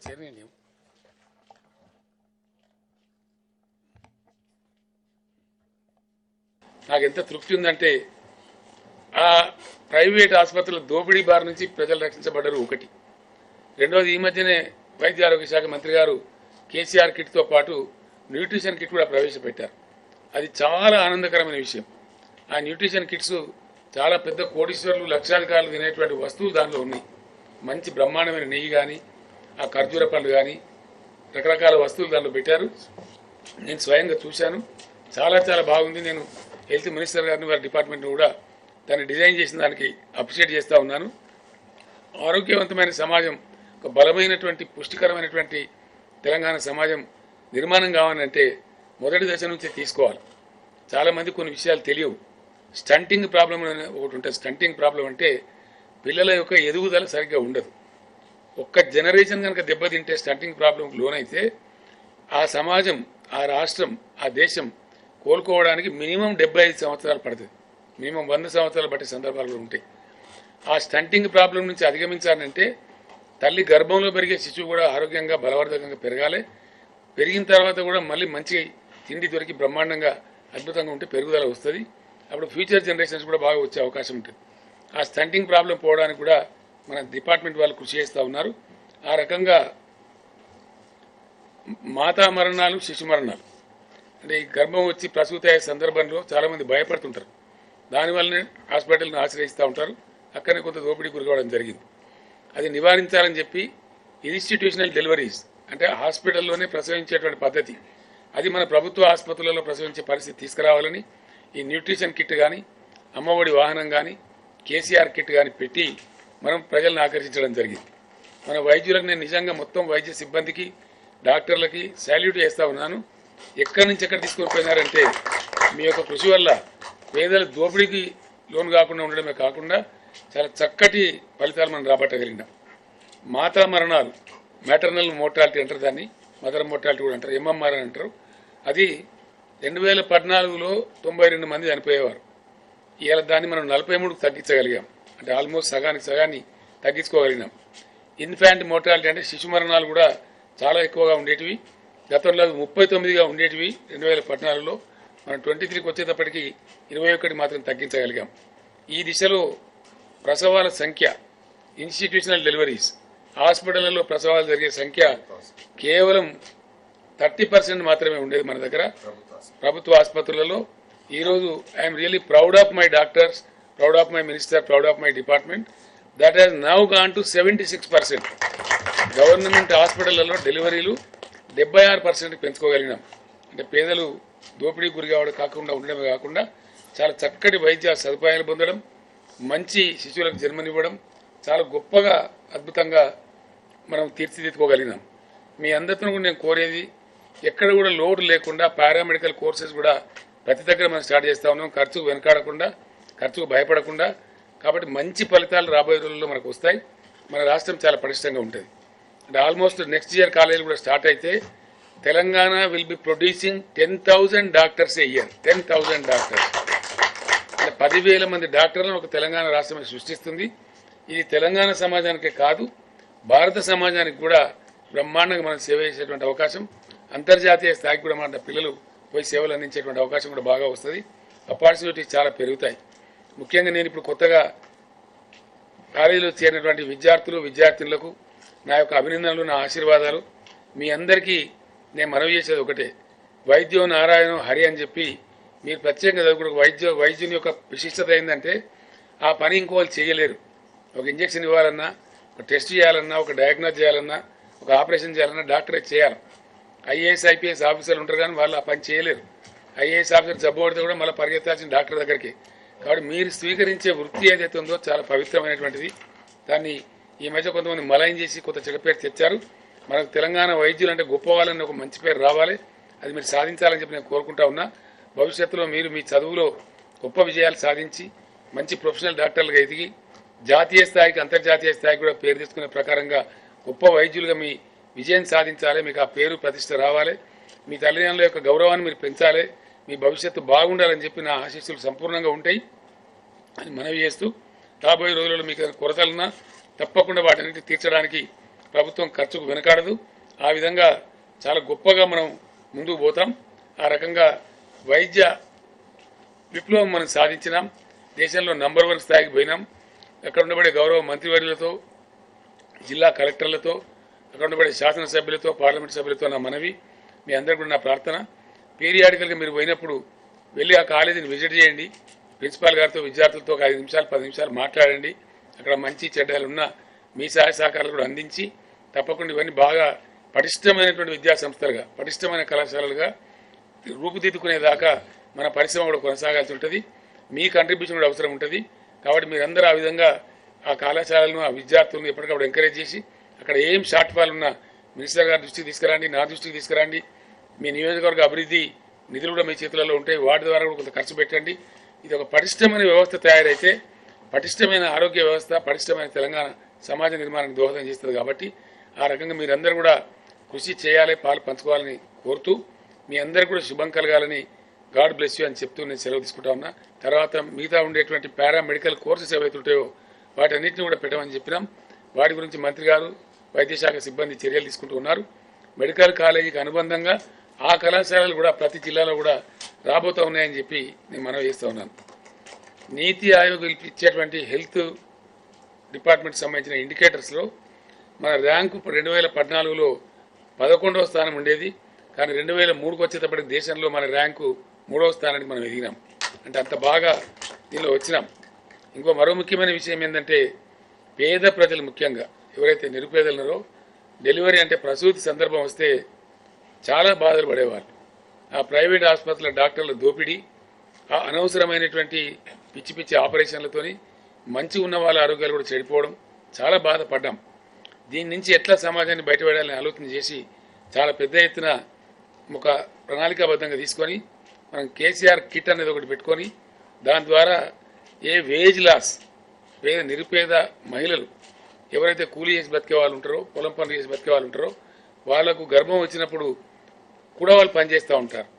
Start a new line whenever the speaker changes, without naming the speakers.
చేరినాయి లేవు. నాకు ఎంత తృప్తి ఉందంటే ఆ ప్రైవేట్ ఆసుపత్రుల దోపిడీ బారి నుంచి ప్రజలు రక్షించబడ్డారు ఒకటి. రెండోది, ఈ మధ్యనే వైద్య ఆరోగ్య శాఖ మంత్రి గారు కేసీఆర్ కిట్తో పాటు న్యూట్రిషన్ కిట్ కూడా ప్రవేశపెట్టారు. అది చాలా ఆనందకరమైన విషయం. ఆ న్యూట్రిషన్ కిట్స్ చాలా పెద్ద కోటీశ్వరులు లక్షాధికారులు తినేటువంటి వస్తువులు దాంట్లో ఉన్నాయి. మంచి బ్రహ్మాండమైన నెయ్యి కానీ, ఆ ఖర్జూర పండ్లు కానీ, రకరకాల వస్తువులు దాంట్లో పెట్టారు. నేను స్వయంగా చూశాను. చాలా చాలా బాగుంది. నేను హెల్త్ మినిస్టర్ గారిని వారి డిపార్ట్మెంట్ని కూడా దాన్ని డిజైన్ చేసిన దానికి అప్రిషియేట్ చేస్తూ ఉన్నాను. ఆరోగ్యవంతమైన సమాజం, ఒక బలమైనటువంటి పుష్టికరమైనటువంటి తెలంగాణ సమాజం నిర్మాణం కావాలంటే మొదటి దశ నుంచి తీసుకోవాలి. చాలామంది కొన్ని విషయాలు తెలియవు. స్టంటింగ్ ప్రాబ్లం ఒకటి ఉంటుంది. స్టంటింగ్ ప్రాబ్లం అంటే పిల్లల యొక్క ఎదుగుదల సరిగ్గా ఉండదు. ఒక్క జనరేషన్ కనుక దెబ్బతింటే స్టంటింగ్ ప్రాబ్లంకి లోనైతే ఆ సమాజం, ఆ రాష్ట్రం, ఆ దేశం కోలుకోవడానికి మినిమం 75 సంవత్సరాలు పడుతుంది. మినిమం 100 సంవత్సరాలు పట్టే సందర్భాలు కూడా ఉంటాయి. ఆ స్టంటింగ్ ప్రాబ్లం నుంచి అధిగమించాలంటే తల్లి గర్భంలో పెరిగే శిశువు కూడా ఆరోగ్యంగా బలవర్ధకంగా పెరగాలి. పెరిగిన తర్వాత కూడా మళ్ళీ మంచి తిండి దొరికి బ్రహ్మాండంగా అద్భుతంగా ఉంటే పెరుగుదల వస్తుంది. అప్పుడు ఫ్యూచర్ జనరేషన్స్ కూడా బాగా వచ్చే అవకాశం ఉంటుంది. ఆ స్టంటింగ్ ప్రాబ్లం పోవడానికి కూడా మన డిపార్ట్మెంట్ వాళ్ళు కృషి చేస్తూ ఉన్నారు. ఆ రకంగా మాతా మరణాలు, శిశు మరణాలు అంటే ఈ గర్భం వచ్చి ప్రసూతి అయ్యే సందర్భంలో చాలామంది భయపడుతుంటారు. దానివల్లనే హాస్పిటల్ని ఆశ్రయిస్తూ ఉంటారు. అక్కడనే కొంత దోపిడీ గురికావడం జరిగింది. అది నివారించాలని చెప్పి ఇన్స్టిట్యూషనల్ డెలివరీస్ అంటే హాస్పిటల్లోనే ప్రసవించేటువంటి పద్ధతి, అది మన ప్రభుత్వ ఆసుపత్రులలో ప్రసవించే పరిస్థితి తీసుకురావాలని ఈ న్యూట్రిషన్ కిట్ కానీ, అమ్మఒడి వాహనం కానీ, కేసీఆర్ కిట్ కానీ పెట్టి మనం ప్రజలను ఆకర్షించడం జరిగింది. మన వైద్యులకు నేను నిజంగా మొత్తం వైద్య సిబ్బందికి, డాక్టర్లకి సాల్యూట్ చేస్తూ ఉన్నాను. ఎక్కడి నుంచి ఎక్కడ తీసుకొని పోయినారంటే మీ యొక్క కృషి వల్ల పేదల దోపిడీకి లోను కాకుండా ఉండడమే కాకుండా చాలా చక్కటి ఫలితాలు మనం రాబట్టగలిగినాం. మాతా మరణాలు, మ్యాటర్నల్ మోర్టాలిటీ అంటారు, దాన్ని మదర్ మోర్టాలిటీ కూడా అంటారు, ఎంఎంఆర్ అని అంటారు. అది 2014లో 92 మంది చనిపోయేవారు. ఇవాళ దాన్ని మనం 43కు తగ్గించగలిగాం. అంటే ఆల్మోస్ట్ సగాన్ని తగ్గించుకోగలిగినాం. ఇన్ఫాంట్ మోర్టాలిటీ అంటే శిశు మరణాలు కూడా చాలా ఎక్కువగా ఉండేటివి. గతంలో 39గా ఉండేటివి 2014లో. మనం 23కి వచ్చేటప్పటికి 21 మాత్రం తగ్గించగలిగాం. ఈ దిశలో ప్రసవాల సంఖ్య, ఇన్స్టిట్యూషనల్ డెలివరీస్, హాస్పిటళ్లలో ప్రసవాలు జరిగే సంఖ్య కేవలం 30% మాత్రమే ఉండేది మన దగ్గర ప్రభుత్వ ఆసుపత్రులలో. ఈరోజు I'm really proud of my doctors, proud of my minister, proud of my department. That has now gone to 76%. Government హాస్పిటళ్లలో డెలివరీలు 76% పెంచుకోగలిగినాం. అంటే పేదలు దోపిడీ గురి కాకుండా ఉండడమే కాకుండా చాలా చక్కటి వైద్య సదుపాయాలు పొందడం, మంచి శిశువులకు జన్మనివ్వడం చాలా గొప్పగా అద్భుతంగా మనం తీర్చిదిద్దుకోగలిగినాం. మీ అందరితో కూడా నేను కోరేది, ఎక్కడ కూడా లోటు లేకుండా పారామెడికల్ కోర్సెస్ కూడా ప్రతి దగ్గర మనం స్టార్ట్ చేస్తూ ఉన్నాం. ఖర్చుకు వెనకాడకుండా, ఖర్చుకు భయపడకుండా. కాబట్టి మంచి ఫలితాలు రాబోయే రోజుల్లో మనకు వస్తాయి. మన రాష్ట్రం చాలా పటిష్టంగా ఉంటుంది. అంటే ఆల్మోస్ట్ నెక్స్ట్ ఇయర్ కాలేజీలు కూడా స్టార్ట్ అయితే Telangana will be producing 10,000 doctors A year. 10,000 doctors అంటే 10,000 మంది డాక్టర్లను ఒక తెలంగాణ రాష్ట్రం సృష్టిస్తుంది. ఇది తెలంగాణ సమాజానికే కాదు, భారత సమాజానికి కూడా బ్రహ్మాండంగా మనం సేవ చేసేటువంటి అవకాశం, అంతర్జాతీయ స్థాయికి కూడా మన పిల్లలు పోయి సేవలు అందించేటువంటి అవకాశం కూడా బాగా వస్తుంది. ఆపర్చునిటీస్ చాలా పెరుగుతాయి. ముఖ్యంగా నేను ఇప్పుడు కొత్తగా కాలేజీలో చేరినటువంటి విద్యార్థులకు నా యొక్క అభినందనలు, నా ఆశీర్వాదాలు. మీ అందరికీ నేను మనవి చేసేది ఒకటే, వైద్యం నారాయణం హరి అని చెప్పి మీరు ప్రత్యేకంగా చదువుకున్న వైద్యుని యొక్క విశిష్టత ఏంటంటే ఆ పని ఇంకోళ్ళు చేయలేరు. ఒక ఇంజక్షన్ ఇవ్వాలన్నా, ఒక టెస్ట్ చేయాలన్నా, ఒక డయాగ్నోస్ చేయాలన్నా, ఒక ఆపరేషన్ చేయాలన్నా డాక్టరే చేయాలి. ఐఏఎస్ ఐపీఎస్ ఆఫీసర్లు ఉంటారు కానీ వాళ్ళు ఆ పని చేయలేరు. ఐఏఎస్ ఆఫీసర్ జబ్బు పడితే కూడా మళ్ళీ పరిగెత్తాల్సిన డాక్టర్ దగ్గరికి. కాబట్టి మీరు స్వీకరించే వృత్తి ఏదైతే ఉందో చాలా పవిత్రమైనటువంటిది. దాన్ని ఈ మధ్య కొంతమంది మలయం చేసి కొంత చెడ్డ పేరు తెచ్చారు. మనకు తెలంగాణ వైద్యులు అంటే గొప్ప వాళ్ళని ఒక మంచి పేరు రావాలి. అది మీరు సాధించాలని చెప్పి నేను కోరుకుంటా ఉన్నా. భవిష్యత్తులో మీరు మీ చదువులో గొప్ప విజయాలు సాధించి మంచి ప్రొఫెషనల్ డాక్టర్లుగా ఎదిగి జాతీయ స్థాయికి, అంతర్జాతీయ స్థాయికి కూడా పేరు తెచ్చుకునే ప్రకారంగా గొప్ప వైద్యులుగా మీ విజయం సాధించాలి. మీకు ఆ పేరు ప్రతిష్ట రావాలి. మీ తల్లిదండ్రుల యొక్క గౌరవాన్ని మీరు పెంచాలి. మీ భవిష్యత్తు బాగుండాలని చెప్పి నా ఆశీస్సులు సంపూర్ణంగా ఉంటాయి అని మనవి చేస్తూ, రాబోయే రోజుల్లో మీకు కొరతలున్నా తప్పకుండా వాటన్నిటి తీర్చడానికి ప్రభుత్వం ఖర్చుకు వెనకాడదు. ఆ విధంగా చాలా గొప్పగా మనం ముందుకు పోతాం. ఆ రకంగా వైద్య విప్లవం మనం సాధించినాం. దేశంలో నంబర్ 1 స్థాయికి పోయినాం. అక్కడ ఉండబడే గౌరవ మంత్రివర్యులతో, జిల్లా కలెక్టర్లతో, అక్కడ ఉండబడే శాసనసభ్యులతో, పార్లమెంట్ సభ్యులతో నా మనవి, మీ అందరికీ కూడా నా ప్రార్థన, పీరియాడికల్గా మీరు పోయినప్పుడు వెళ్ళి ఆ కాలేజీని విజిట్ చేయండి. ప్రిన్సిపాల్ గారితో, విద్యార్థులతో ఒక 5 నిమిషాలు 10 నిమిషాలు మాట్లాడండి. అక్కడ మంచి చెడ్డలు ఉన్న మీ సహాయ సహకారాలు కూడా అందించి తప్పకుండా ఇవన్నీ బాగా పటిష్టమైనటువంటి విద్యా సంస్థలుగా, పటిష్టమైన కళాశాలలుగా రూపుదిద్దుకునేదాకా మన పరిశ్రమ కూడా కొనసాగాల్సి ఉంటుంది. మీ కంట్రిబ్యూషన్ కూడా అవసరం ఉంటుంది. కాబట్టి మీరందరూ ఆ విధంగా ఆ కళాశాలను, ఆ విద్యార్థులను ఎప్పటికప్పుడు ఎంకరేజ్ చేసి అక్కడ ఏం షార్ట్ ఫాల్ ఉన్నా మినిస్టర్ గారి దృష్టికి తీసుకురండి, నా దృష్టికి తీసుకురండి. మీ నియోజకవర్గ అభివృద్ధి నిధులు కూడా మీ చేతులలో ఉంటాయి, వాటి ద్వారా కూడా కొంత ఖర్చు పెట్టండి. ఇది ఒక పటిష్టమైన వ్యవస్థ తయారైతే పటిష్టమైన ఆరోగ్య వ్యవస్థ, పటిష్టమైన తెలంగాణ సమాజ నిర్మాణానికి దోహదం చేస్తుంది. కాబట్టి ఆ రకంగా మీరందరూ కూడా కృషి చేయాలి, పాలు పంచుకోవాలని కోరుతూ మీ అందరికీ కూడా శుభం కలగాలని, గాడ్ బ్లెస్ యూ అని చెప్తూ నేను సెలవు తీసుకుంటా ఉన్నా. తర్వాత మిగతా ఉండేటువంటి పారామెడికల్ కోర్సెస్ ఏవైతే ఉంటాయో వాటన్నిటిని కూడా పెట్టమని చెప్పినాం. వాటి గురించి మంత్రి గారు, వైద్యశాఖ సిబ్బంది చర్యలు తీసుకుంటూ ఉన్నారు. మెడికల్ కాలేజీకి అనుబంధంగా ఆ కళాశాలలు కూడా ప్రతి జిల్లాలో కూడా రాబోతూ ఉన్నాయని చెప్పి నేను మనవి చేస్తూ ఉన్నాను. నీతి ఆయోగ్ ఇచ్చేటువంటి హెల్త్ డిపార్ట్మెంట్ సంబంధించిన ఇండికేటర్స్లో మన ర్యాంకు 2014లో 11వ స్థానం ఉండేది. కానీ 2003కు వచ్చేటప్పటికి దేశంలో మన ర్యాంకు 3వ స్థానానికి మనం ఎదిగినాం. అంటే అంత బాగా దీనిలో వచ్చినాం. మరో ముఖ్యమైన విషయం ఏంటంటే పేద ప్రజలు, ముఖ్యంగా ఎవరైతే నిరుపేదలు ఉన్నారో, డెలివరీ అంటే ప్రసూతి సందర్భం వస్తే చాలా బాధలు పడేవాళ్ళు. ఆ ప్రైవేట్ ఆసుపత్రుల డాక్టర్ల దోపిడీ, ఆ అనవసరమైనటువంటి పిచ్చి పిచ్చి ఆపరేషన్లతోని మంచి ఉన్న వాళ్ళ ఆరోగ్యాలు కూడా చెడిపోవడం, చాలా బాధపడ్డాం. దీని నుంచి ఎట్లా సమాజాన్ని బయటపడాలని ఆలోచన చేసి చాలా పెద్ద ఎత్తున ఒక ప్రణాళికాబద్ధంగా తీసుకొని మనం కేసీఆర్ కిట్ అనేది ఒకటి పెట్టుకొని దాని ద్వారా ఏ వేజ్ లాస్, నిరుపేద మహిళలు ఎవరైతే కూలీ చేసి బతికే వాళ్ళు ఉంటారో, పొలం పనులు చేసి బతికే వాళ్ళు ఉంటారో, వాళ్లకు గర్భం వచ్చినప్పుడు కూడా వాళ్ళు పనిచేస్తూ ఉంటారు.